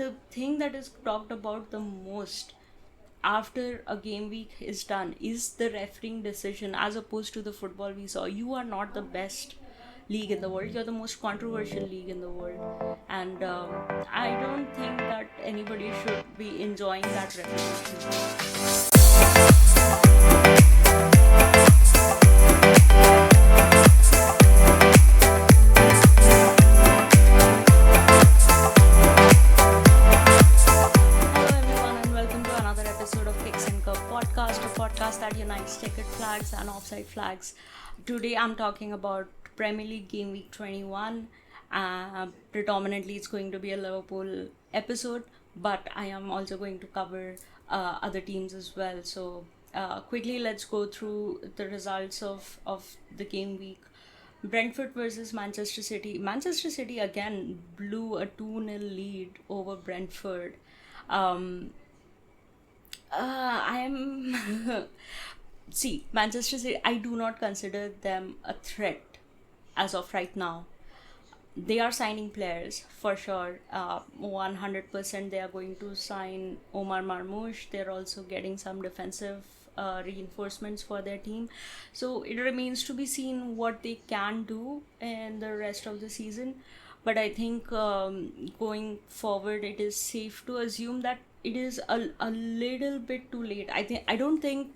the thing that is talked about the most after a game week is done is the refereeing decision, as opposed to the football we saw. You are not the best league in the world, you're the most controversial league in the world, and I don't think that anybody should be enjoying that reputation. Hello, everyone, and welcome to another episode of Kicks and Cup podcast, a podcast that unites checkered flags and offside flags. Today, I'm talking about Premier League Game Week 21. Predominantly, it's going to be a Liverpool episode, but I am also going to cover other teams as well. So, quickly, let's go through the results of the game week. Brentford versus Manchester City. Manchester City again blew a 2-0 lead over Brentford. I'm see, Manchester City, I do not consider them a threat as of right now. They are signing players for sure. 100% they are going to sign Omar Marmoush. They're also getting some defensive reinforcements for their team. So it remains to be seen what they can do in the rest of the season. But I think going forward, it is safe to assume that it is a little bit too late. I don't think.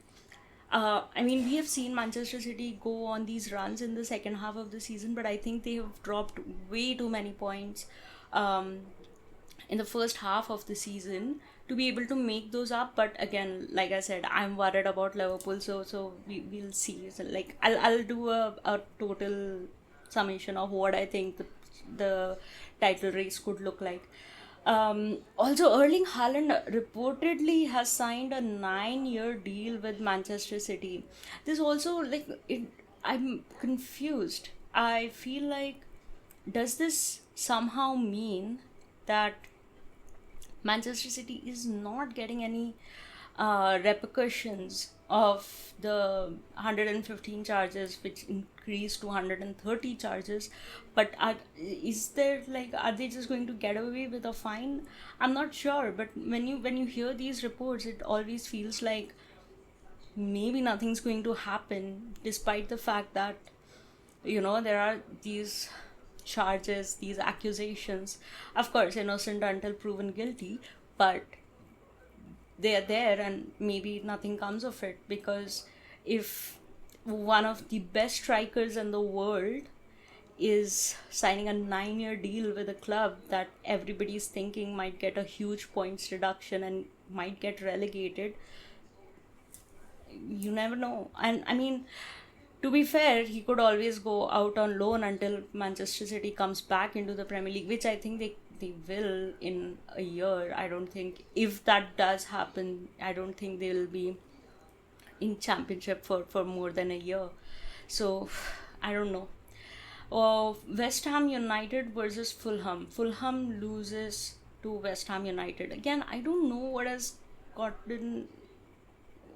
I mean, we have seen Manchester City go on these runs in the second half of the season, but I think they have dropped way too many points in the first half of the season to be able to make those up. But again, like I said, I'm worried about Liverpool, so we'll see. So like I'll do a total summation of what I think the title race could look like. Also, Erling Haaland reportedly has signed a 9-year deal with Manchester City. This also, like, I'm confused. I feel like, does this somehow mean that Manchester City is not getting any repercussions of the 115 charges, which increased to 130 charges? But is there, like, are they just going to get away with a fine? I'm not sure, but when you hear these reports, it always feels like maybe nothing's going to happen, despite the fact that there are these charges, these accusations. Of course, innocent until proven guilty, but they are there, and maybe nothing comes of it, because if one of the best strikers in the world is signing a 9-year deal with a club that everybody's thinking might get a huge points reduction and might get relegated, you never know. And I mean, to be fair, he could always go out on loan until Manchester City comes back into the Premier League, which I think they will in a year. I don't think, if that does happen, I don't think they'll be in championship for more than a year. So I don't know. West Ham United versus Fulham. Fulham loses to West Ham United. Again, I don't know what has gotten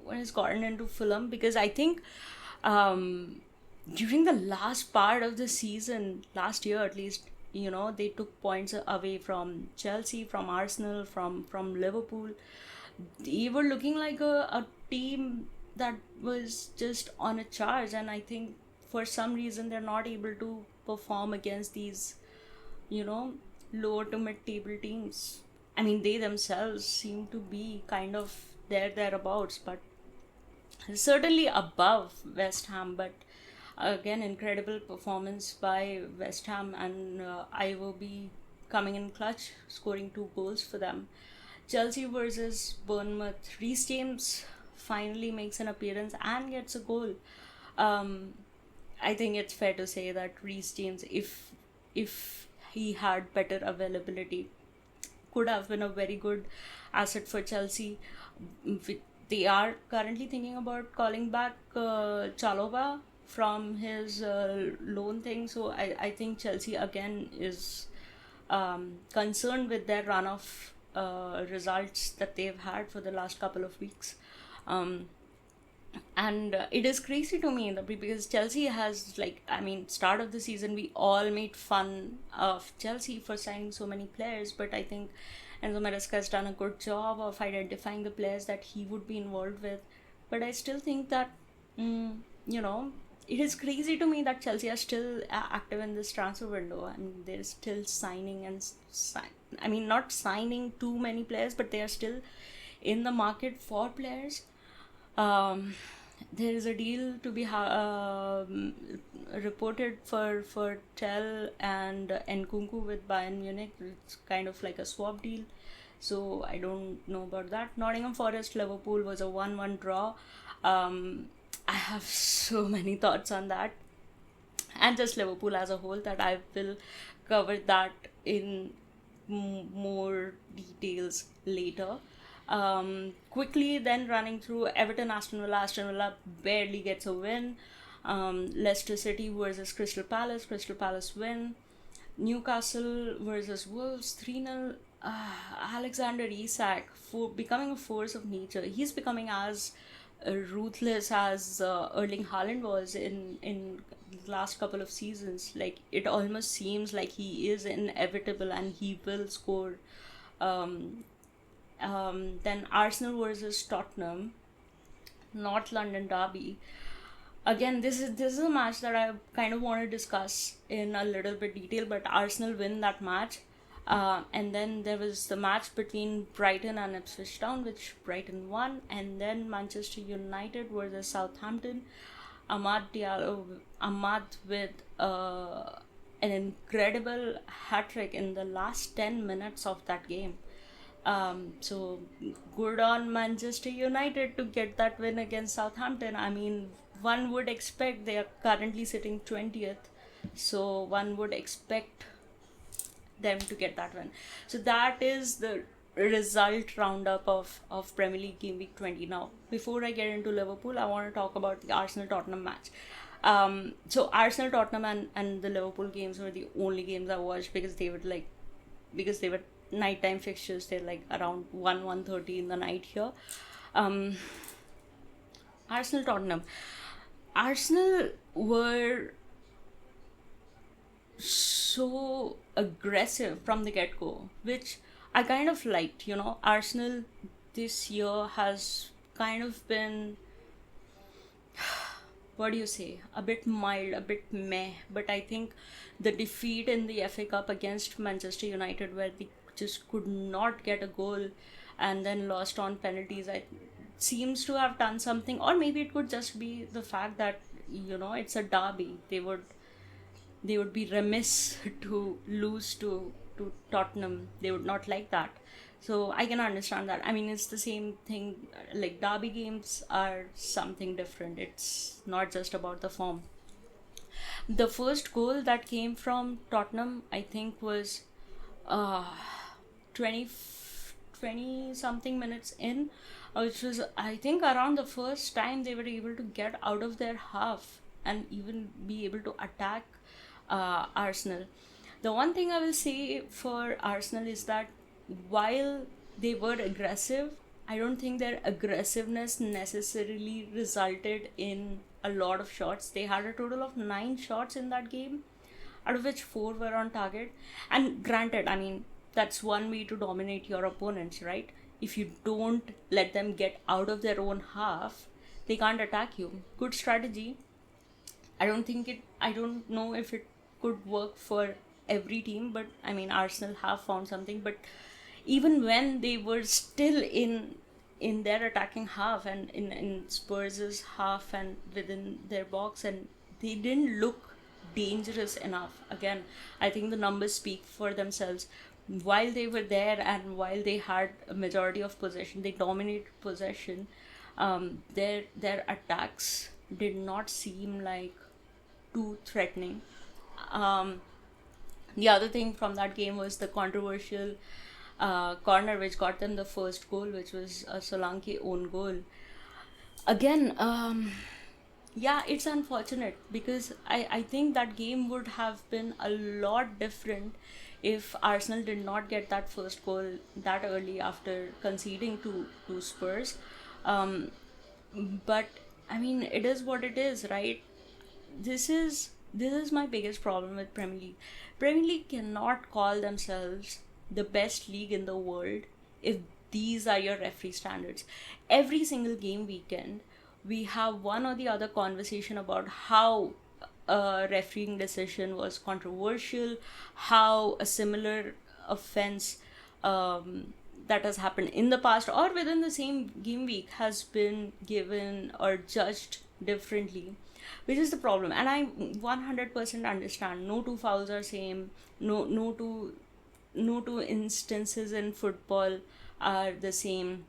into Fulham, because I think during the last part of the season, last year at least, they took points away from Chelsea, from Arsenal, from Liverpool. They were looking like a team that was just on a charge, and I think for some reason they're not able to perform against these, lower to mid-table teams. I mean, they themselves seem to be kind of thereabouts, but certainly above West Ham. But again, incredible performance by West Ham, and I will be coming in clutch, scoring 2 goals for them. Chelsea versus Bournemouth. Reece James finally makes an appearance and gets a goal. I think it's fair to say that Reece James, if he had better availability, could have been a very good asset for Chelsea. They are currently thinking about calling back Chalobah from his loan thing. So I think Chelsea again is concerned with their run of results that they've had for the last couple of weeks. And it is crazy to me because Chelsea has, start of the season we all made fun of Chelsea for signing so many players, but I think Enzo Maresca has done a good job of identifying the players that he would be involved with. But I still think that, you know, it is crazy to me that Chelsea are still active in this transfer window. I mean, they're still signing and I mean, not signing too many players, but they are still in the market for players. Um, there is a deal to be reported for Tel and Nkunku with Bayern Munich. It's kind of like a swap deal. So I don't know about that. Nottingham Forest Liverpool was a 1-1 draw. I have so many thoughts on that, and just Liverpool as a whole, that I will cover that in more details later. Quickly then running through Everton Aston Villa. Aston Villa barely gets a win. Leicester City versus Crystal Palace win. Newcastle versus Wolves 3-0. Alexander Isak for becoming a force of nature. He's becoming as ruthless as Erling Haaland was in the last couple of seasons. Like, it almost seems like he is inevitable and he will score. Then Arsenal versus Tottenham, North London derby. Again, this is a match that I kind of want to discuss in a little bit detail, but Arsenal win that match. And then there was the match between Brighton and Ipswich Town, which Brighton won. And then Manchester United versus Southampton. Ahmad with an incredible hat-trick in the last 10 minutes of that game. So good on Manchester United to get that win against Southampton. I mean, one would expect, they are currently sitting 20th, so one would expect them to get that win. So that is the result roundup of Premier League Game Week 20. Now, before I get into Liverpool, I want to talk about the Arsenal-Tottenham match. So Arsenal-Tottenham and the Liverpool games were the only games I watched because they were nighttime fixtures. They're like around 1:30 in the night here. Arsenal were so aggressive from the get-go, which I kind of liked. Arsenal this year has kind of been, what do you say, a bit mild, a bit meh. But I think the defeat in the FA Cup against Manchester United, where they just could not get a goal and then lost on penalties, seems to have done something. Or maybe it could just be the fact that it's a derby. They would be remiss to lose to Tottenham. They would not like that. So I can understand that. I mean, it's the same thing. Like, derby games are something different. It's not just about the form. The first goal that came from Tottenham, I think, was 20 something minutes in, which was, I think, around the first time they were able to get out of their half and even be able to attack Arsenal. The one thing I will say for Arsenal is that while they were aggressive, I don't think their aggressiveness necessarily resulted in a lot of shots. They had a total of 9 shots in that game, out of which 4 were on target. And granted, I mean, that's one way to dominate your opponents, right? If you don't let them get out of their own half, they can't attack you. Good strategy. I don't know if it could work for every team, but I mean, Arsenal have found something. But even when they were still in their attacking half and in Spurs' half and within their box, and they didn't look dangerous enough. Again, I think the numbers speak for themselves. While they were there and while they had a majority of possession, they dominated possession. Their attacks did not seem like too threatening. The other thing from that game was the controversial corner which got them the first goal, which was a Solanke own goal. Again, yeah, it's unfortunate because I think that game would have been a lot different if Arsenal did not get that first goal that early after conceding to Spurs. But I mean, it is what it is, right? This is my biggest problem with Premier League. Premier League cannot call themselves the best league in the world if these are your referee standards? Every single game weekend, we have one or the other conversation about how a refereeing decision was controversial, how a similar offense that has happened in the past or within the same game week has been given or judged differently, which is the problem. And I 100% understand no two fouls are same, no two instances in football are the same.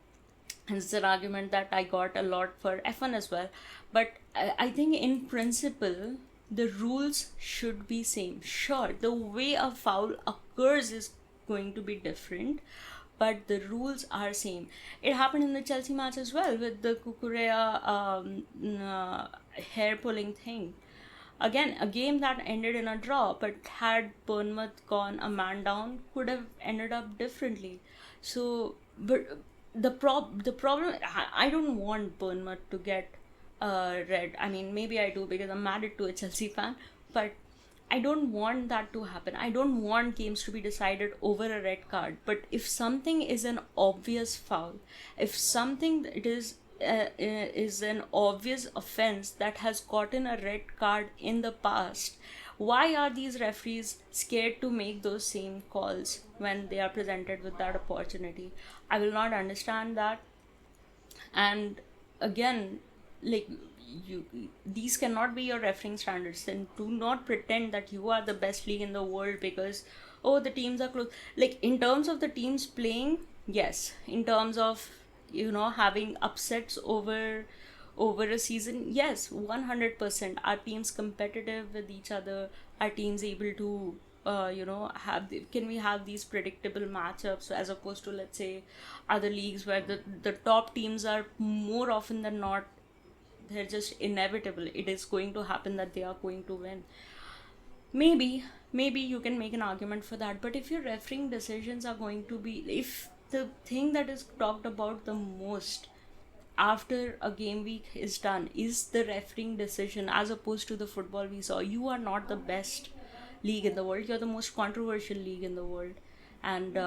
And it's an argument that I got a lot for F1 as well. But I think in principle, the rules should be same. Sure, the way a foul occurs is going to be different, but the rules are same. It happened in the Chelsea match as well with the Kukurea hair pulling thing. Again, a game that ended in a draw, but had Bournemouth gone a man down, could have ended up differently. So, but the problem, I don't want Bournemouth to get red. I mean, maybe I do because I'm married to a Chelsea fan, but I don't want that to happen. I don't want games to be decided over a red card. But if something is an obvious foul, if something is an obvious offense that has gotten a red card in the past, why are these referees scared to make those same calls when they are presented with that opportunity? I will not understand that. And again, like, these cannot be your refereeing standards. Then do not pretend that you are the best league in the world because, oh, the teams are close. Like, in terms of the teams playing, yes. In terms of, having upsets over a season, yes, 100%. Our teams competitive with each other? Our teams able to can we have these predictable matchups as opposed to, let's say, other leagues where the top teams are more often than not, they're just inevitable. It is going to happen that they are going to win. Maybe you can make an argument for that. But if your refereeing decisions are going to be, if the thing that is talked about the most after a game week is done is the refereeing decision as opposed to the football we saw, you are not the best league in the world. You're the most controversial league in the world. And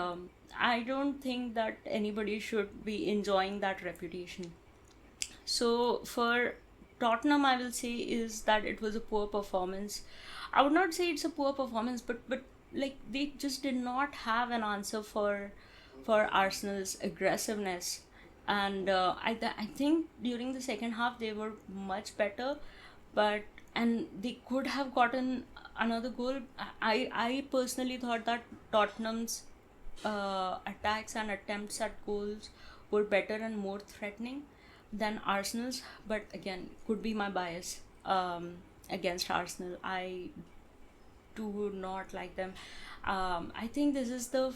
I don't think that anybody should be enjoying that reputation. So for Tottenham, I will say is that it was a poor performance. I would not say it's a poor performance, but like, they just did not have an answer for Arsenal's aggressiveness. And I think during the second half they were much better, and they could have gotten another goal. I personally thought that Tottenham's attacks and attempts at goals were better and more threatening than Arsenal's, but again, could be my bias against Arsenal. I do not like them. I think this is the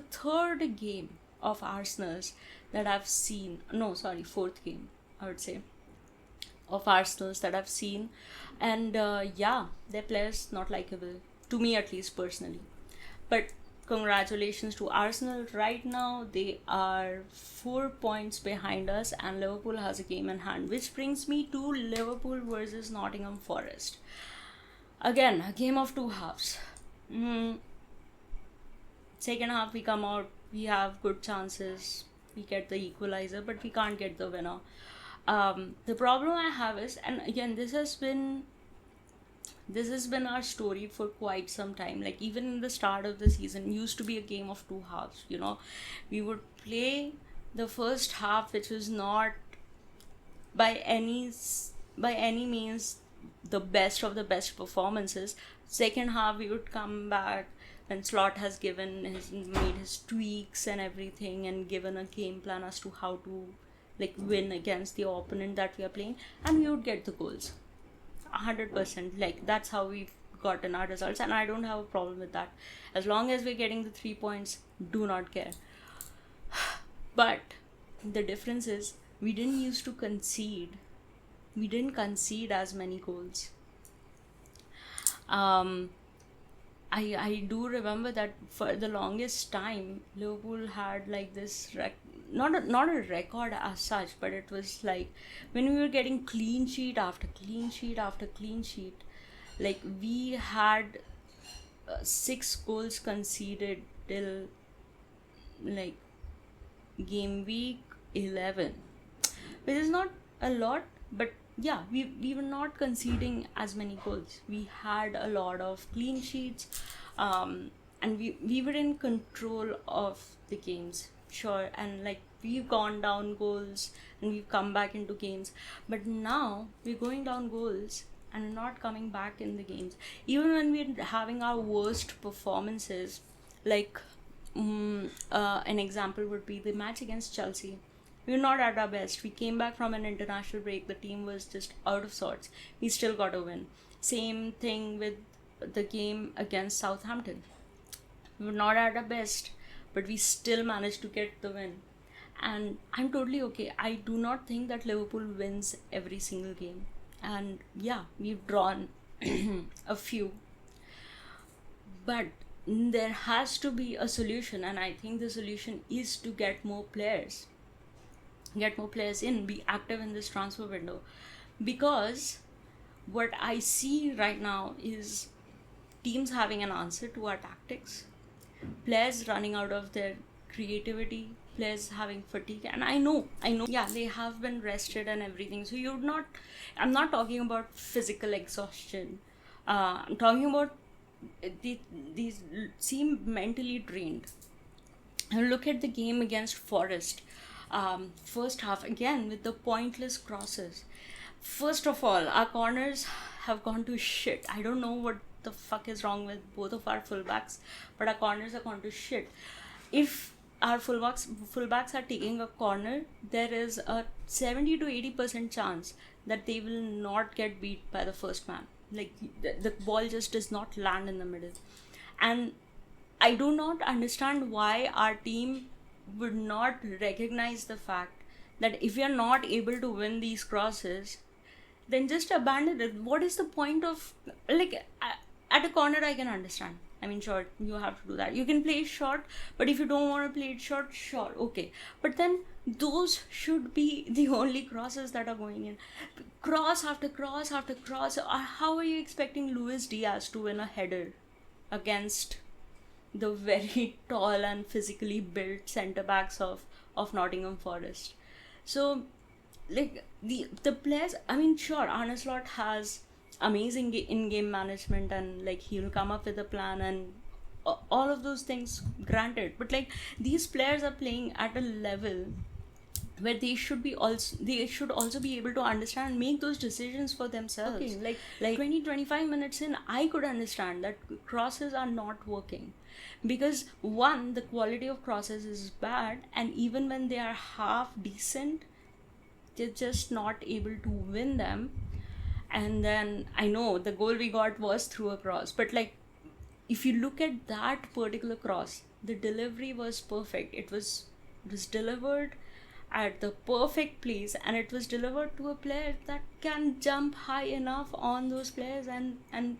third game of Arsenal's that I've seen. No, sorry, fourth game, I would say, of Arsenal's that I've seen, and their players not likable to me, at least personally. But congratulations to Arsenal. Right now, they are 4 points behind us, and Liverpool has a game in hand, which brings me to Liverpool versus Nottingham Forest. Again, a game of two halves. Second half, we come out, we have good chances, we get the equalizer, but we can't get the winner. The problem I have is, and again, this has been our story for quite some time. Like, even in the start of the season, used to be a game of two halves. We would play the first half, which was not by any means the best of the best performances. Second half, we would come back when Slot has made his tweaks and everything, and given a game plan as to how to win against the opponent that we are playing, and we would get the goals. 100%. Like, that's how we've gotten our results, and I don't have a problem with that. As long as we're getting the 3 points, do not care. But the difference is, we didn't used to concede. We didn't concede as many goals. I do remember that for the longest time, Liverpool had this not a record as such, but it was like when we were getting clean sheet after clean sheet after clean sheet, we had 6 goals conceded till like game week 11, which is not a lot, but yeah, we were not conceding as many goals. We had a lot of clean sheets, and we were in control of the games, sure, and like we've gone down goals and we've come back into games, but now we're going down goals and not coming back in the games. Even when we're having our worst performances, like an example would be the match against Chelsea. We were not at our best. We came back from an international break. The team was just out of sorts. We still got a win. Same thing with the game against Southampton. We were not at our best, but we still managed to get the win. And I'm totally okay. I do not think that Liverpool wins every single game. And yeah, we've drawn a few. But there has to be a solution, and I think the solution is to get more players in, be active in this transfer window, because what I see right now is teams having an answer to our tactics, players running out of their creativity, players having fatigue. And I know, yeah, they have been rested and everything, so I'm not talking about physical exhaustion. I'm talking about these seem mentally drained. And look at the game against Forest. First half, again with the pointless crosses. First of all, our corners have gone to shit. I don't know what the fuck is wrong with both of our fullbacks, but our corners have gone to shit. If our fullbacks are taking a corner, there is a 70 to 80% chance that they will not get beat by the first man. Like the ball just does not land in the middle. And I do not understand why our team would not recognize the fact that if we are not able to win these crosses, then just abandon it. What is the point of, like, at a corner I can understand. I mean, sure, you have to do that. You can play it short, but if you don't want to play it short, sure, okay. But then those should be the only crosses that are going in. Cross after cross after cross. How are you expecting Luis Diaz to win a header against the very tall and physically built centre backs of Nottingham Forest? So, like, the players, I mean, sure, Arne Slot has amazing in-game management, and like he'll come up with a plan and all of those things, granted, but like these players are playing at a level where they should also be able to understand and make those decisions for themselves. Okay, like 20-25 minutes in, I could understand that crosses are not working, because one, the quality of crosses is bad, and even when they are half decent, they're just not able to win them. And then I know the goal we got was through a cross, but like if you look at that particular cross, the delivery was perfect. It was delivered at the perfect place, and it was delivered to a player that can jump high enough on those players and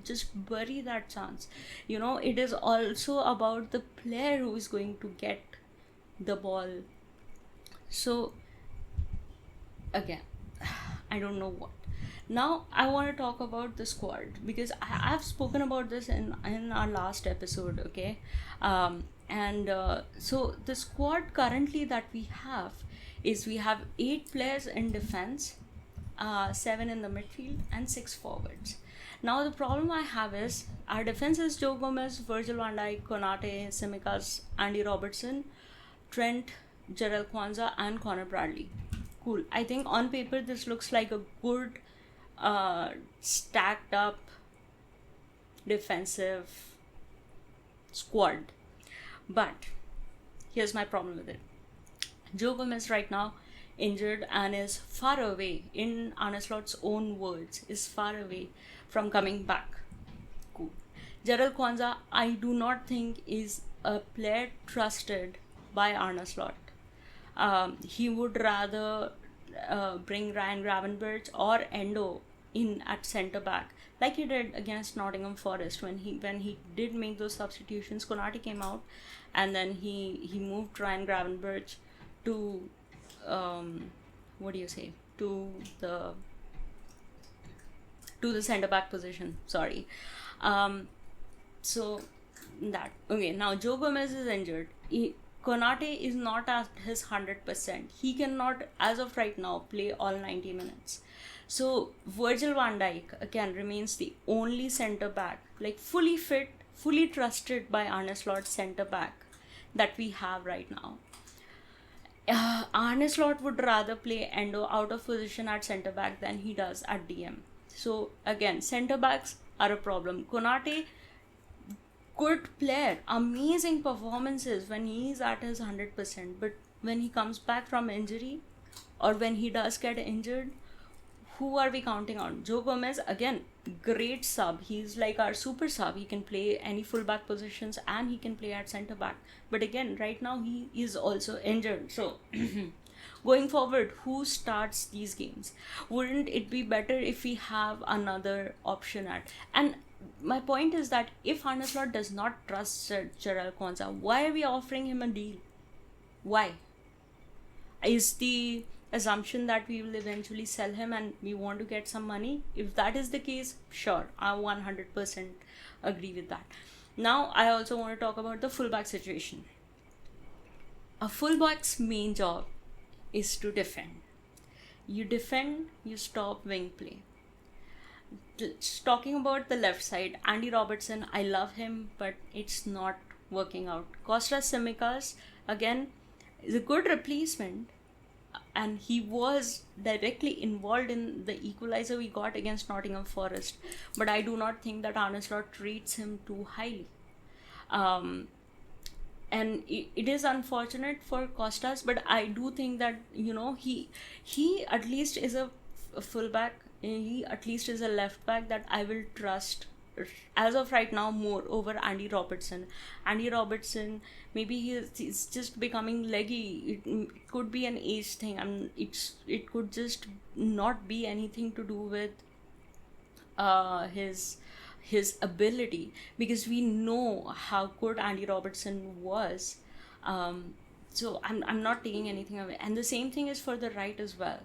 just bury that chance. You know, it is also about the player who is going to get the ball. So again, I don't know what. Now I want to talk about the squad, because I've spoken about this in our last episode, okay? So the squad currently that we have is, we have 8 players in defense, 7 in the midfield, and 6 forwards. Now the problem I have is, our defense is Joe Gomez, Virgil van Dijk, Konate, Tsimikas, Andy Robertson, Trent, Jarell Quansah, and Connor Bradley. Cool. I think on paper this looks like a good stacked up defensive squad, but here's my problem with it. Joe Gomez right now injured and is far away, in Arne Slot's own words, is far away from coming back. Cool. Jarell Quansah, I do not think is a player trusted by Arne Slot. He would rather bring Ryan Gravenberch or Endo in at centre back, like he did against Nottingham Forest when he did make those substitutions. Konate came out, and then he moved Ryan Gravenberch to to the centre back position. Sorry. So that okay. Now Joe Gomez is injured. Konate is not at his 100%. He cannot, as of right now, play all 90 minutes. So Virgil van Dijk again remains the only centre back, like fully fit, fully trusted by Arne Slot centre back that we have right now. Arne Slot would rather play Endo out of position at centre back than he does at DM. So again, centre backs are a problem. Konate, good player, amazing performances when he's at his 100%, but when he comes back from injury or when he does get injured, who are we counting on? Joe Gomez, again, great sub. He's like our super sub. He can play any fullback positions and he can play at centre back. But again, right now he is also injured. So going forward, who starts these games? Wouldn't it be better if we have another option at? And my point is that if Arne Slot does not trust Jarell Quansah, why are we offering him a deal? Why? Is the assumption that we will eventually sell him and we want to get some money? If that is the case, sure, I 100% agree with that. Now, I also want to talk about the fullback situation. A fullback's main job is to defend. You defend, you stop wing play. Talking about the left side, Andy Robertson, I love him, but it's not working out. Kostas Tsimikas, again, is a good replacement, and he was directly involved in the equalizer we got against Nottingham Forest. But I do not think that Arne Slot treats him too highly. And it is unfortunate for Kostas, but I do think that, he at least is a fullback. He at least is a left back that I will trust as of right now more over Andy Robertson. Andy Robertson, maybe he's just becoming leggy. It could be an age thing. It could just not be anything to do with his ability, because we know how good Andy Robertson was. So I'm not taking anything away. And the same thing is for the right as well.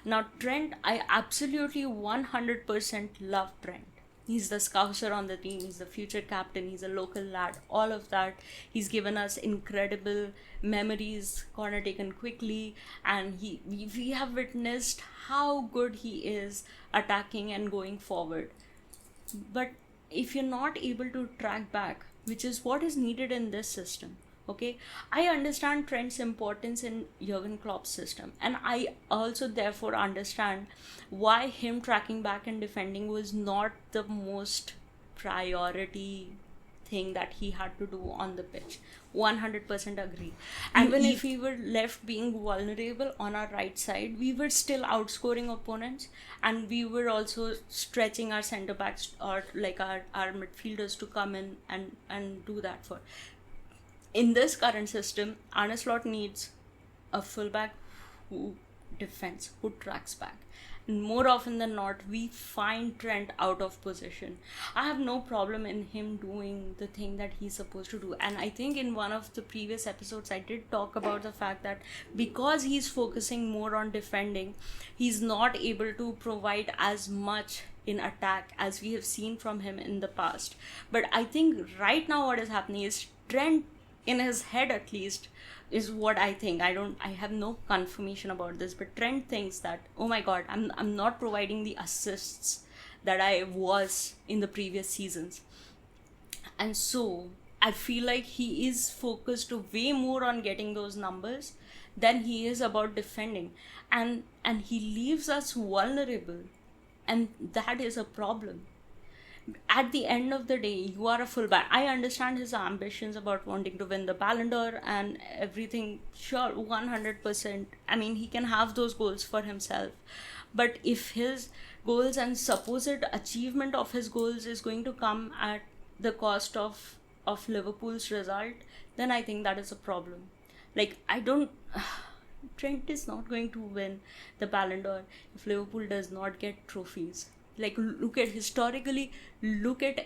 Now Trent, I absolutely 100% love Trent. He's the scouser on the team, he's the future captain, he's a local lad, all of that. He's given us incredible memories, corner taken quickly, and we have witnessed how good he is attacking and going forward. But if you're not able to track back, which is what is needed in this system, okay, I understand Trent's importance in Jurgen Klopp's system, and I also therefore understand why him tracking back and defending was not the most priority thing that he had to do on the pitch. 100% agree. Even if we were left being vulnerable on our right side, we were still outscoring opponents, and we were also stretching our centre backs or like our midfielders to come in and do that for. In this current system, Arne Slot needs a fullback who defends, who tracks back. And more often than not, we find Trent out of position. I have no problem in him doing the thing that he's supposed to do. And I think in one of the previous episodes, I did talk about the fact that because he's focusing more on defending, he's not able to provide as much in attack as we have seen from him in the past. But I think right now what is happening is Trent, in his head at least, is what I think. I have no confirmation about this, but Trent thinks that, oh my god, I'm not providing the assists that I was in the previous seasons. And so I feel like he is focused way more on getting those numbers than he is about defending. And he leaves us vulnerable. And that is a problem. At the end of the day, you are a fullback. I understand his ambitions about wanting to win the Ballon d'Or and everything. Sure, 100%. I mean, he can have those goals for himself. But if his goals and supposed achievement of his goals is going to come at the cost of Liverpool's result, then I think that is a problem. Like, Trent is not going to win the Ballon d'Or if Liverpool does not get trophies. Like, look at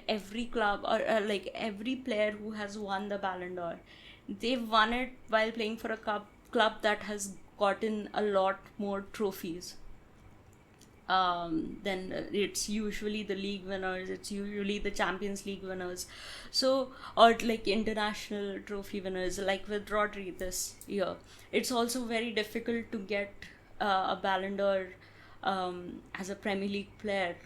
every club or like every player who has won the Ballon d'Or. They've won it while playing for a club that has gotten a lot more trophies. then it's usually the league winners, it's usually the Champions League winners, so, or like international trophy winners, like with Rodri this year. It's also very difficult to get a Ballon d'Or as a Premier League player.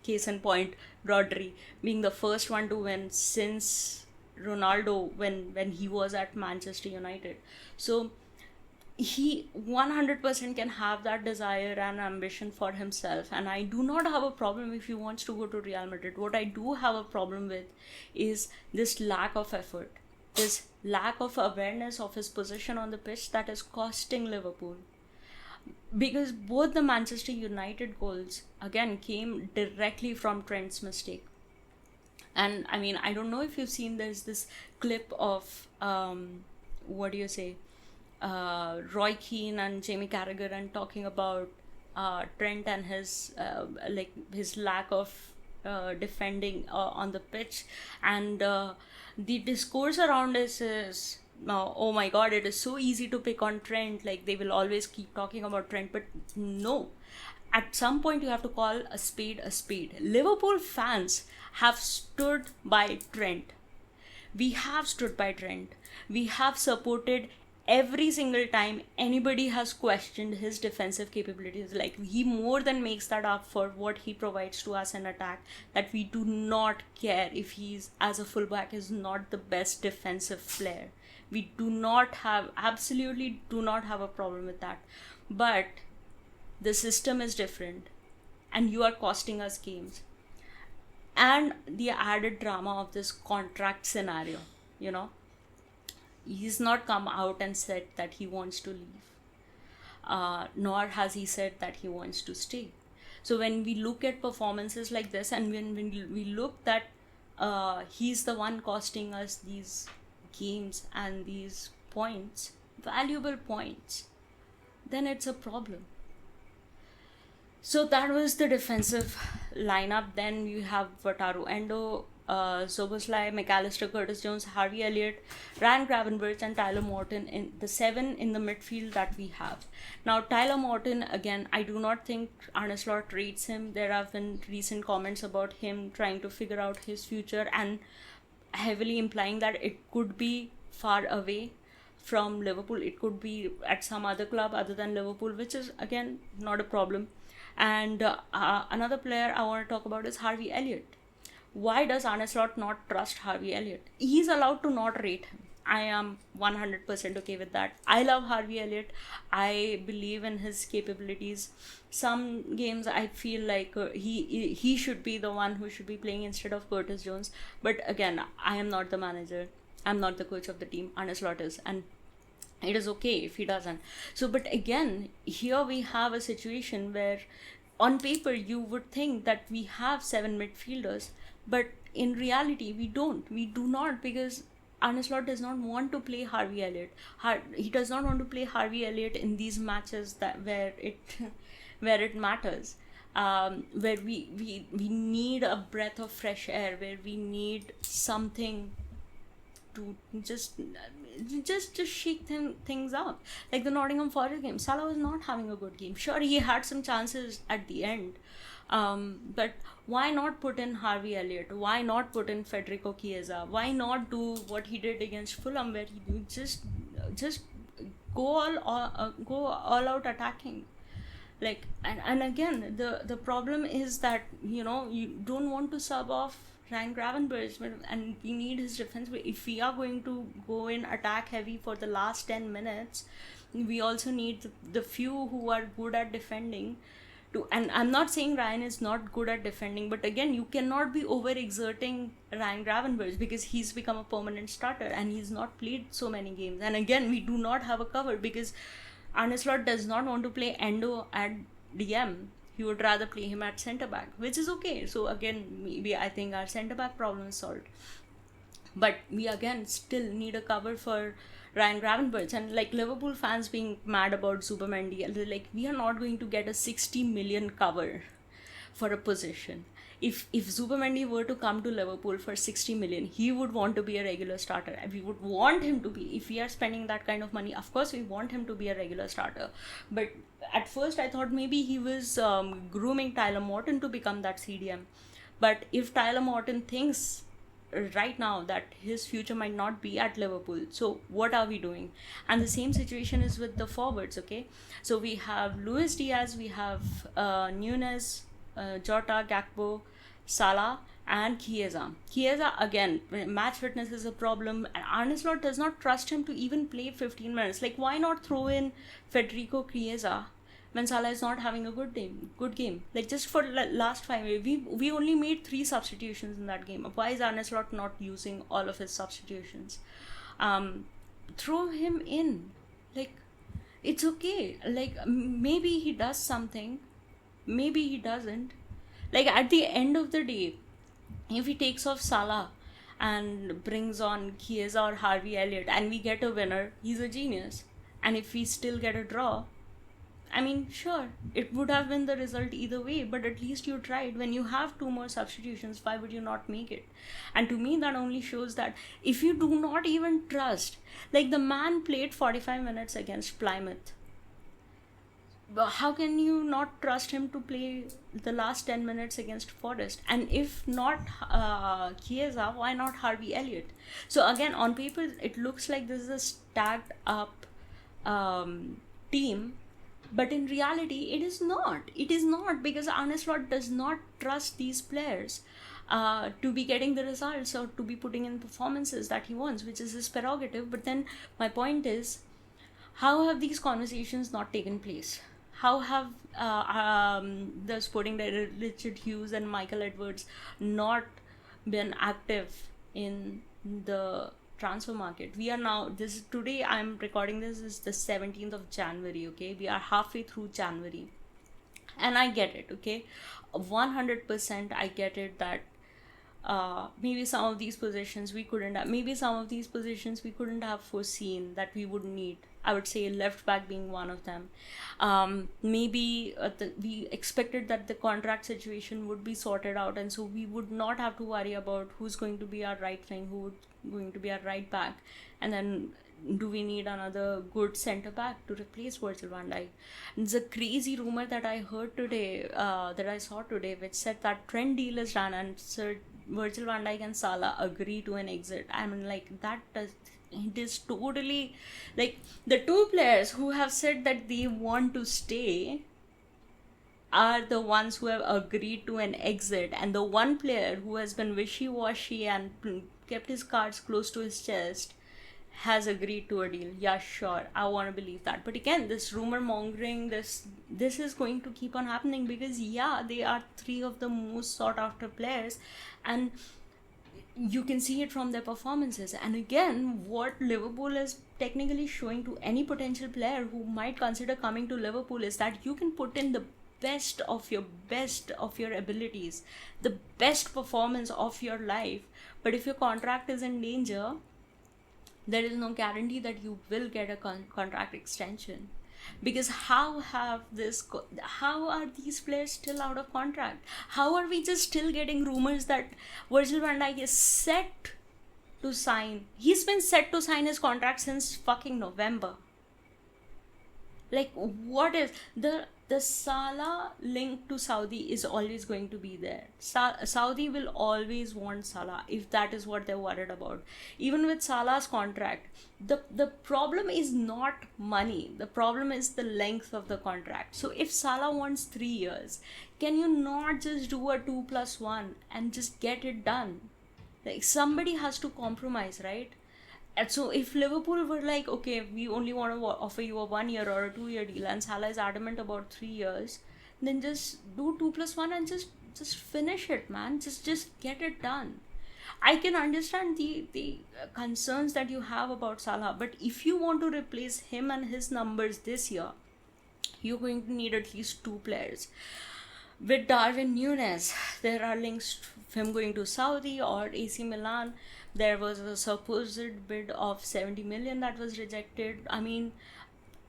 Case in point, Rodri being the first one to win since Ronaldo when he was at Manchester United. So he 100% can have that desire and ambition for himself, and I do not have a problem if he wants to go to Real Madrid. What I do have a problem with is this lack of effort, this lack of awareness of his position on the pitch that is costing Liverpool. Because both the Manchester United goals again came directly from Trent's mistake. And I mean, I don't know if you've seen, there's this clip of what do you say, Roy Keane and Jamie Carragher, and talking about Trent and his like his lack of defending on the pitch, and the discourse around this is, oh my god, it is so easy to pick on Trent, like they will always keep talking about Trent. But no, at some point you have to call a spade a spade. Liverpool fans have stood by Trent. We have stood by Trent. We have supported every single time anybody has questioned his defensive capabilities. Like, he more than makes that up for what he provides to us in attack, that we do not care if he's, as a fullback, is not the best defensive player. We do not have, absolutely do not have a problem with that. But the system is different, and you are costing us games. And the added drama of this contract scenario, you know, he's not come out and said that he wants to leave, nor has he said that he wants to stay. So when we look at performances like this, and when we look that he's the one costing us these games and these points, valuable points, then it's a problem. So that was the defensive lineup. Then you have Wataru Endo, Szoboszlai, McAllister, Curtis Jones, Harvey Elliott, Ryan Gravenberch, and Tyler Morton in the 7 in the midfield that we have. Now, Tyler Morton, again, I do not think Arne Slot rates him. There have been recent comments about him trying to figure out his future and heavily implying that it could be far away from Liverpool. It could be at some other club other than Liverpool, which is, again, not a problem. And another player I want to talk about is Harvey Elliott. Why does Arne Slot not trust Harvey Elliott? He's allowed to not rate him. I am 100% okay with that. I love Harvey Elliott. I believe in his capabilities. Some games I feel like he should be the one who should be playing instead of Curtis Jones. But again, I am not the manager. I'm not the coach of the team. Arne Slot is. And it is okay if he doesn't. So, but again, here we have a situation where on paper you would think that we have 7 midfielders, but in reality we don't. We do not, because Arne Slot does not want to play Harvey Elliott. He does not want to play Harvey Elliott in these matches that where it matters. Where we need a breath of fresh air, where we need something to just shake things up. Like the Nottingham Forest game, Salah was not having a good game. Sure, he had some chances at the end, but why not put in Harvey Elliott? Why not put in Federico Chiesa? Why not do what he did against Fulham, where he just go all out attacking? Like, and again, the problem is that, you know, you don't want to sub off Ryan Gravenberch, and we need his defense. If we are going to go in attack heavy for the last 10 minutes, we also need the few who are good at defending to. And I'm not saying Ryan is not good at defending, but again, you cannot be overexerting Ryan Gravenberch, because he's become a permanent starter and he's not played so many games. And again, we do not have a cover, because Arne Slot does not want to play Endo at DM. He would rather play him at centre back, which is okay. So again, maybe I think our centre back problem is solved. But we again still need a cover for Ryan Gravenberch. And like Liverpool fans being mad about Zubimendi, like, we are not going to get a 60 million cover for a position. If Zubimendi were to come to Liverpool for 60 million, he would want to be a regular starter. And we would want him to be. If we are spending that kind of money, of course we want him to be a regular starter. But at first I thought maybe he was grooming Tyler Morton to become that CDM. But if Tyler Morton thinks right now that his future might not be at Liverpool, so what are we doing? And the same situation is with the forwards, okay? So we have Luis Diaz, we have Nunes, Jota, Gakpo, Salah, and Chiesa. Chiesa, again, match fitness is a problem, and Arne Slot does not trust him to even play 15 minutes. Like, why not throw in Federico Chiesa when Salah is not having a good game? Like, just for last 5 years, we only made 3 substitutions in that game. Why is Arne Slot not using all of his substitutions? Throw him in. Like, it's okay. Like, maybe he does something, maybe he doesn't. Like, at the end of the day, if he takes off Salah and brings on Chiesa or Harvey Elliott and we get a winner, he's a genius. And if we still get a draw, I mean, sure, it would have been the result either way, but at least you tried. When you have 2 more substitutions, why would you not make it? And to me, that only shows that if you do not even trust, like, the man played 45 minutes against Plymouth. How can you not trust him to play the last 10 minutes against Forest? And if not Chiesa, why not Harvey Elliott? So again, on paper, it looks like this is a stacked up team, but in reality, it is not. It is not, because Arne Slot does not trust these players to be getting the results or to be putting in performances that he wants, which is his prerogative. But then my point is, how have these conversations not taken place? How have the sporting director Richard Hughes and Michael Edwards not been active in the transfer market? We are now, today I'm recording this is the 17th of January, okay? We are halfway through January. And I get it, okay? 100% I get it that maybe some of these positions we couldn't have foreseen that we would need. I would say left back being one of them. Maybe we expected that the contract situation would be sorted out, and so we would not have to worry about who's going to be our right wing, who's going to be our right back, and then do we need another good centre back to replace Virgil van Dijk? It's a crazy rumor that I heard today, that I saw today, which said that Trent deal is done and Sir Virgil van Dijk and Salah agree to an exit. I mean, like, it is totally, like, the 2 players who have said that they want to stay are the ones who have agreed to an exit, and the one player who has been wishy-washy and kept his cards close to his chest has agreed to a deal. Yeah, sure, I want to believe that. But again, this rumor mongering, this is going to keep on happening, because yeah, they are 3 of the most sought after players, and you can see it from their performances. And again, what Liverpool is technically showing to any potential player who might consider coming to Liverpool is that you can put in the best of your abilities, the best performance of your life, but if your contract is in danger, there is no guarantee that you will get a contract extension. Because how are these players still out of contract? How are we just still getting rumors that Virgil van Dijk is set to sign? He's been set to sign his contract since fucking November. Like, what is the Salah link to Saudi is always going to be there. Saudi will always want Salah if that is what they're worried about. Even with Salah's contract, the problem is not money. The problem is the length of the contract. So if Salah wants 3 years, can you not just do a 2+1 and just get it done? Like, somebody has to compromise, right? And so if Liverpool were like, okay, we only want to offer you a 1 year or a 2 year deal, and Salah is adamant about 3 years, then just do 2+1 and just finish it, man. Just get it done. I can understand the concerns that you have about Salah, but if you want to replace him and his numbers this year, you're going to need at least 2 players. With Darwin Núñez, there are links to him going to Saudi or AC Milan. There was a supposed bid of 70 million that was rejected. I mean,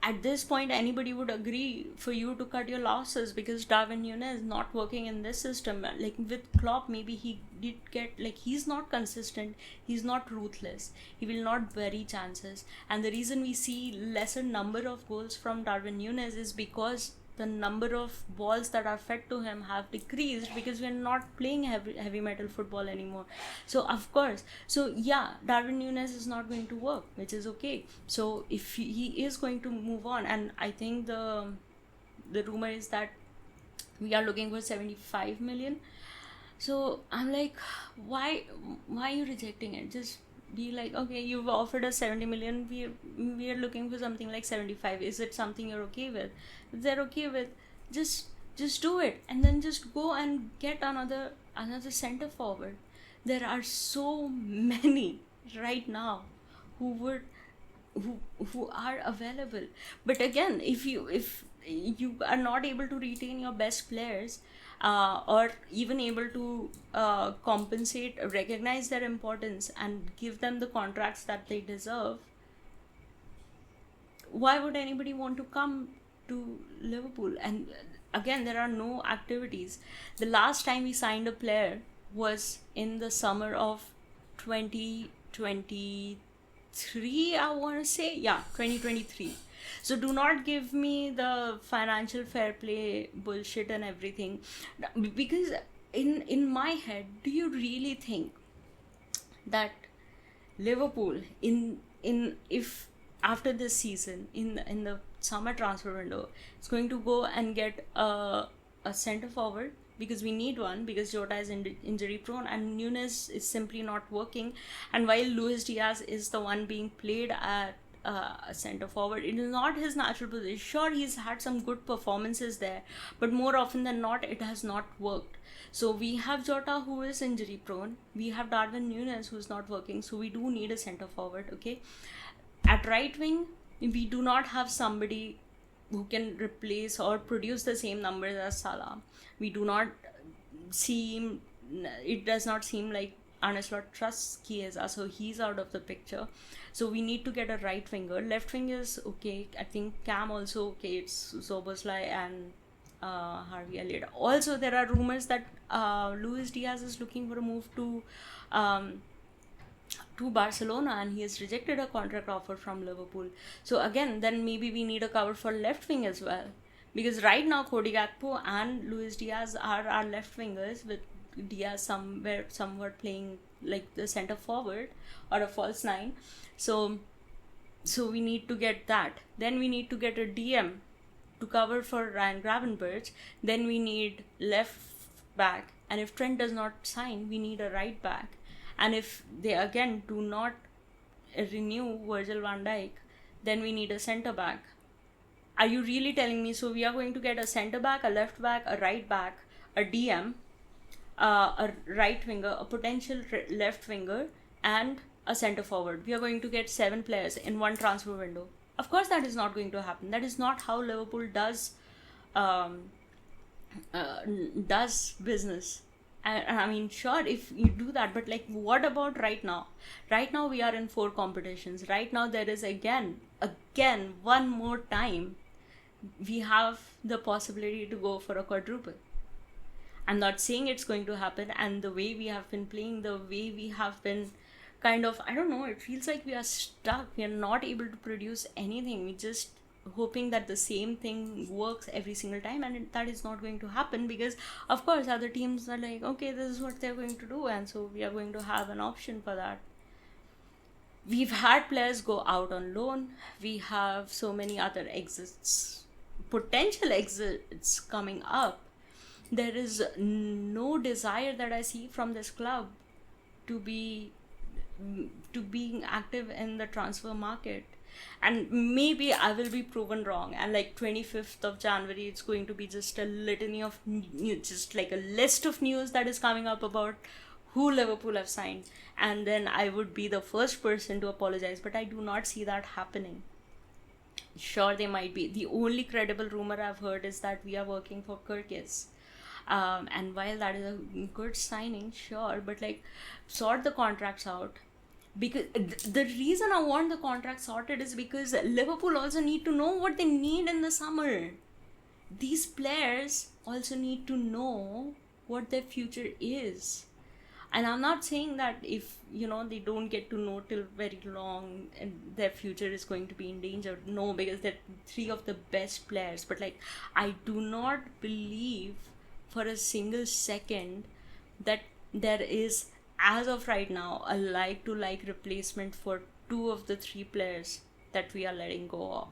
at this point anybody would agree for you to cut your losses because Darwin Núñez is not working in this system. Like with Klopp, maybe he did get, like, he's not consistent, he's not ruthless, he will not bury chances, and the reason we see lesser number of goals from Darwin Núñez is because the number of balls that are fed to him have decreased because we're not playing heavy metal football anymore. So of course, so yeah, Darwin Núñez is not going to work, which is okay. So if he is going to move on, and I think the rumor is that we are looking for 75 million. So I'm like, why are you rejecting it? Just be like, okay, you've offered us 70 million, we are looking for something like 75. Is it something you're okay with? If they're okay with, just do it, and then just go and get another center forward. There are so many right now who are available. But again, if you are not able to retain your best players, or even able to recognize their importance and give them the contracts that they deserve, why would anybody want to come to Liverpool? And again, there are no activities. The last time we signed a player was in the summer of 2023, I want to say. Yeah, 2023. So do not give me the financial fair play bullshit and everything, because in my head, do you really think that Liverpool in if after this season in the summer transfer window is going to go and get a center forward? Because we need one, because Jota is injury prone and Núñez is simply not working, and while Luis Diaz is the one being played at a center forward, it is not his natural position. Sure, he's had some good performances there, but more often than not it has not worked. So we have Jota, who is injury prone, we have Darwin Núñez, who's not working, so we do need a center forward. Okay, at right wing we do not have somebody who can replace or produce the same numbers as Salah. We do not seem, it does not seem like Arne Slot trusts Chiesa, so he's out of the picture. So we need to get a right winger. Left wing is okay. I think Cam also okay. It's Szoboszlai and Harvey Elliott. Also, there are rumors that Luis Diaz is looking for a move to Barcelona, and he has rejected a contract offer from Liverpool. So again, then maybe we need a cover for left wing as well, because right now Cody Gakpo and Luis Diaz are our left wingers, with Diaz somewhat playing like the center forward or a false nine. So we need to get that. Then we need to get a DM to cover for Ryan Gravenberch. Then we need left back, and if Trent does not sign, we need a right back. And if they again do not renew Virgil van Dijk, then we need a centre back. Are you really telling me? So we are going to get a centre back, a left back, a right back, a DM, a right winger, a potential left winger, and a centre forward. We are going to get 7 players in one transfer window. Of course, that is not going to happen. That is not how Liverpool does business. I mean, sure, if you do that, but like, what about right now? Right now, we are in 4 competitions. Right now, there is again, one more time, we have the possibility to go for a quadruple. I'm not saying it's going to happen, and the way we have been playing, the way we have been kind of, I don't know, it feels like we are stuck. We are not able to produce anything. We just hoping that the same thing works every single time, and that is not going to happen, because of course other teams are like, okay, this is what they're going to do, and so we are going to have an option for that. We've had players go out on loan. We have so many other potential exits coming up. There is no desire that I see from this club to being active in the transfer market. And maybe I will be proven wrong, and like 25th of January it's going to be just a litany of news, just like a list of news that is coming up about who Liverpool have signed, and then I would be the first person to apologize, but I do not see that happening. Sure, they might be. The only credible rumor I've heard is that we are working for Kirkis. And while that is a good signing, sure, but like, sort the contracts out, because the reason I want the contract sorted is because Liverpool also need to know what they need in the summer. These players also need to know what their future is. And I'm not saying that if they don't get to know till very long and their future is going to be in danger. No, because they're three of the best players. But like, I do not believe for a single second that there is, as of right now, a like to like replacement for two of the three players that we are letting go of.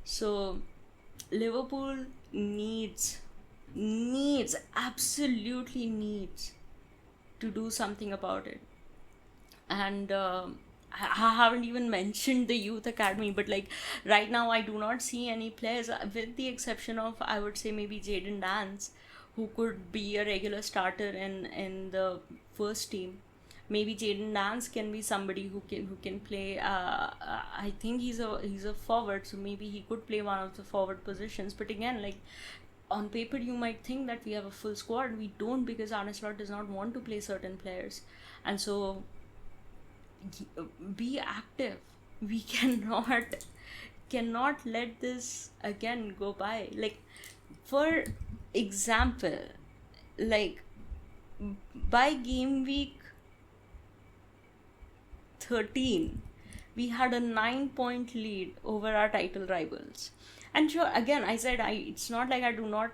So Liverpool needs absolutely needs to do something about it. And I haven't even mentioned the youth academy, but like right now I do not see any players, with the exception of, I would say, maybe Jayden Dance, who could be a regular starter in the first team. Maybe Jayden Dance can be somebody who can play. I think he's a forward, so maybe he could play one of the forward positions. But again, like, on paper you might think that we have a full squad. We don't, because Arne Slot does not want to play certain players, and so be active. We cannot let this again go by. Like, for example, like, by game week 13 we had a 9-point lead over our title rivals. And sure, again, I said, it's not like I do not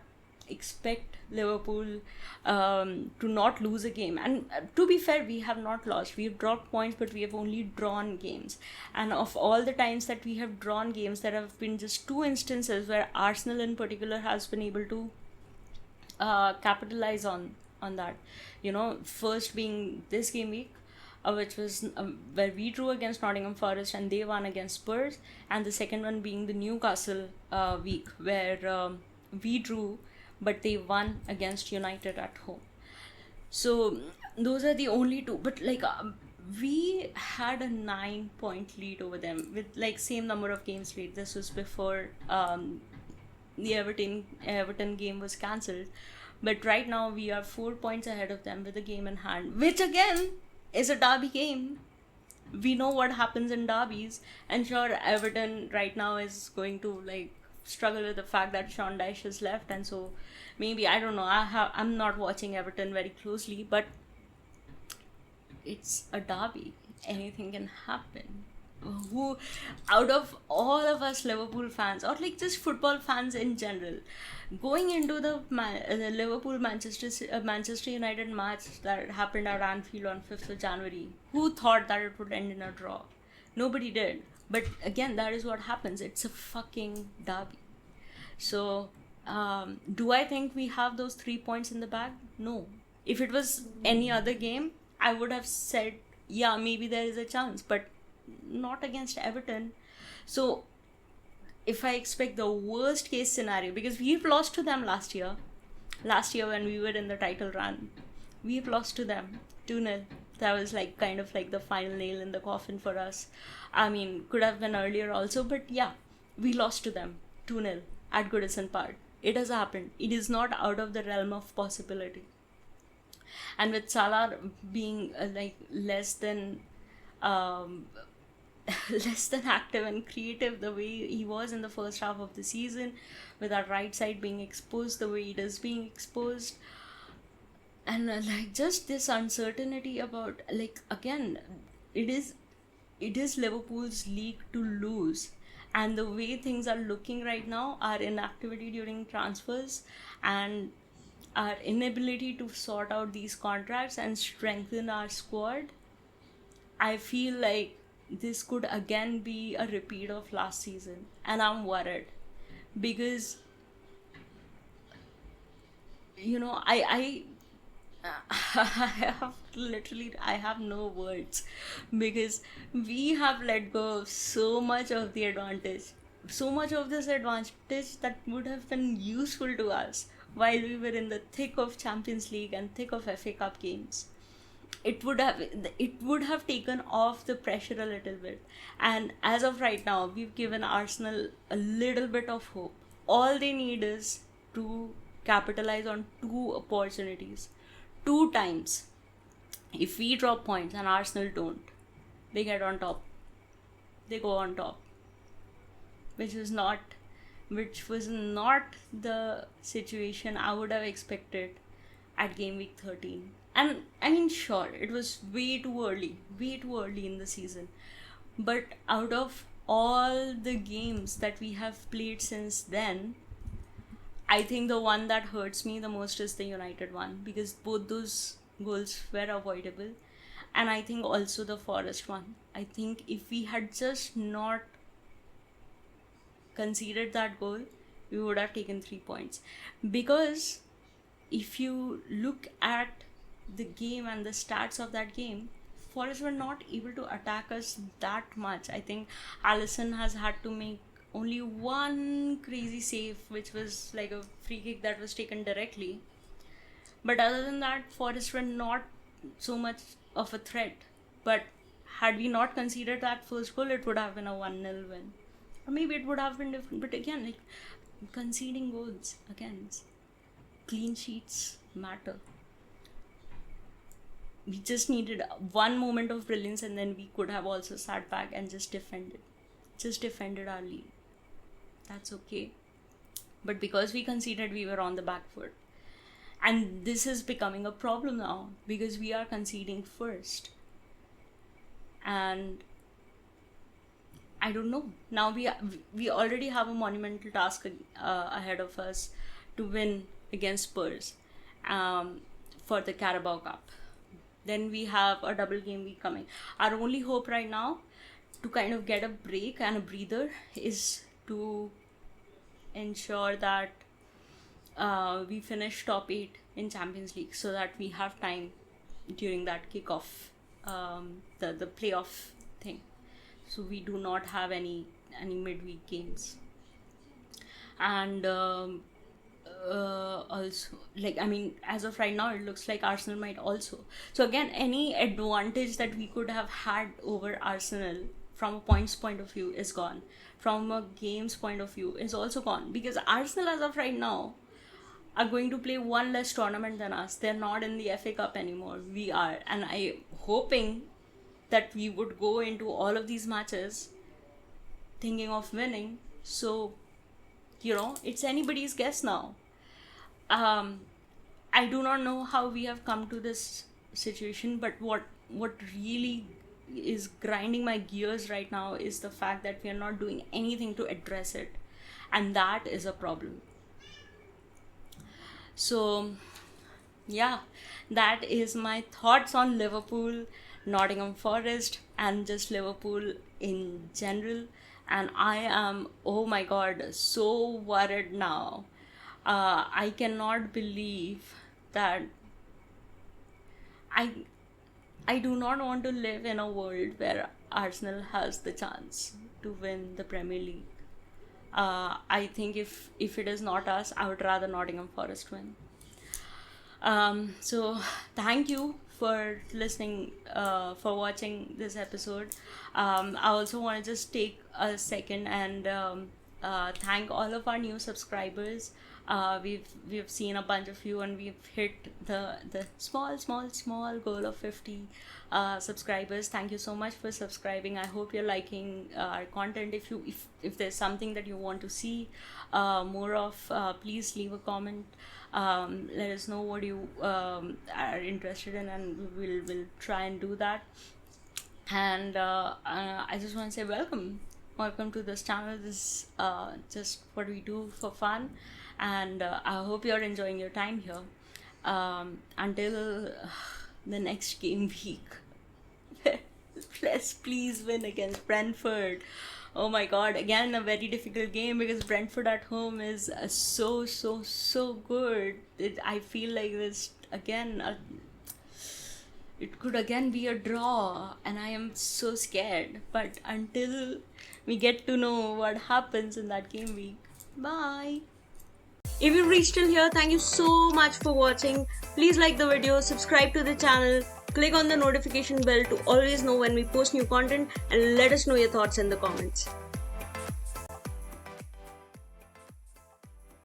expect Liverpool to not lose a game. And to be fair, we have not lost. We have dropped points, but we have only drawn games. And of all the times that we have drawn games, there have been just two instances where Arsenal in particular has been able to capitalize on that. First being this game week, which was where we drew against Nottingham Forest and they won against Spurs, and the second one being the Newcastle week, where we drew but they won against United at home. So those are the only two. But like, we had a 9-point lead over them with like same number of games played. This was before the Everton game was cancelled. But right now we are 4 points ahead of them with a game in hand, which again is a derby game. We know what happens in derbies, and sure, Everton right now is going to like struggle with the fact that Sean Dyche has left, and so maybe, I don't know, I'm not watching Everton very closely, but it's a derby. Anything can happen. Who, out of all of us Liverpool fans, or like just football fans in general, going into the Liverpool Manchester United match that happened at Anfield on 5th of January, who thought that it would end in a draw? Nobody did. But again, that is what happens. It's a fucking derby. So do I think we have those 3 points in the bag? No. If it was any other game, I would have said, yeah, maybe there is a chance, but not against Everton. So if I expect the worst case scenario, because we've lost to them last year when we were in the title run, we've lost to them 2-0. That was like kind of like the final nail in the coffin for us. I mean, could have been earlier also, but yeah, we lost to them 2-0 at Goodison Park. It has happened. It is not out of the realm of possibility. And with Salah being like less than active and creative the way he was in the first half of the season, with our right side being exposed the way it is being exposed, and like just this uncertainty about, like, again, it is Liverpool's league to lose. And the way things are looking right now, our inactivity during transfers and our inability to sort out these contracts and strengthen our squad, I feel like this could again be a repeat of last season. And I'm worried because, I have no words, because we have let go of so much of the advantage, so much of this advantage that would have been useful to us while we were in the thick of Champions League and thick of FA Cup games. It would have taken off the pressure a little bit. And as of right now, we've given Arsenal a little bit of hope. All they need is to capitalize on 2 opportunities 2 times. If we drop points and Arsenal don't, they get on top. They go on top, which was not the situation I would have expected at game week 13. And I mean, sure, it was way too early in the season. But out of all the games that we have played since then, I think the one that hurts me the most is the United one, because both those goals were avoidable. And I think also the Forest one. I think if we had just not conceded that goal, we would have taken 3 points. Because if you look at the game and the stats of that game, Forest were not able to attack us that much. I think Alisson has had to make only one crazy save, which was like a free kick that was taken directly. But other than that, Forest were not so much of a threat. But had we not conceded that first goal, it would have been a 1-0 win. Or maybe it would have been different. But again, like, conceding goals, again, clean sheets matter. We just needed one moment of brilliance, and then we could have also sat back and just defended our lead. That's okay. But because we conceded, we were on the back foot. And this is becoming a problem now, because we are conceding first. And I don't know. Now we already have a monumental task ahead of us to win against Spurs for the Carabao Cup. Then we have a double game week coming. Our only hope right now to kind of get a break and a breather is to ensure that we finish top 8 in Champions League, so that we have time during that kickoff, the playoff thing. So we do not have any midweek games. And also, like, I mean, as of right now, it looks like Arsenal might also. So again, any advantage that we could have had over Arsenal from a points point of view is gone. From a games point of view is also gone, because Arsenal as of right now are going to play one less tournament than us. They're not in the FA Cup anymore. We are. And I'm hoping that we would go into all of these matches thinking of winning. So, it's anybody's guess now. I do not know how we have come to this situation, but what really is grinding my gears right now is the fact that we are not doing anything to address it. And that is a problem. So, yeah, that is my thoughts on Liverpool, Nottingham Forest, and just Liverpool in general. And I am, oh my god, so worried now. I cannot believe that I do not want to live in a world where Arsenal has the chance to win the Premier League. I think if it is not us, I would rather Nottingham Forest win. So thank you for listening, for watching this episode. I also want to just take a second and thank all of our new subscribers. We've seen a bunch of you, and we've hit the small goal of 50 subscribers. Thank you so much for subscribing. I hope you're liking our content. If there's something that you want to see more of, please leave a comment. Let us know what you are interested in, and we'll try and do that. And I just want to say welcome to this channel. This is just what we do for fun, and I hope you're enjoying your time here. Until the next game week, let's please win against Brentford. Oh my god, again a very difficult game, because Brentford at home is so good. I feel like this again, it could again be a draw, and I am so scared. But until we get to know what happens in that game week, bye. If you've reached till here, thank you so much for watching. Please like the video, subscribe to the channel, click on the notification bell to always know when we post new content, and let us know your thoughts in the comments.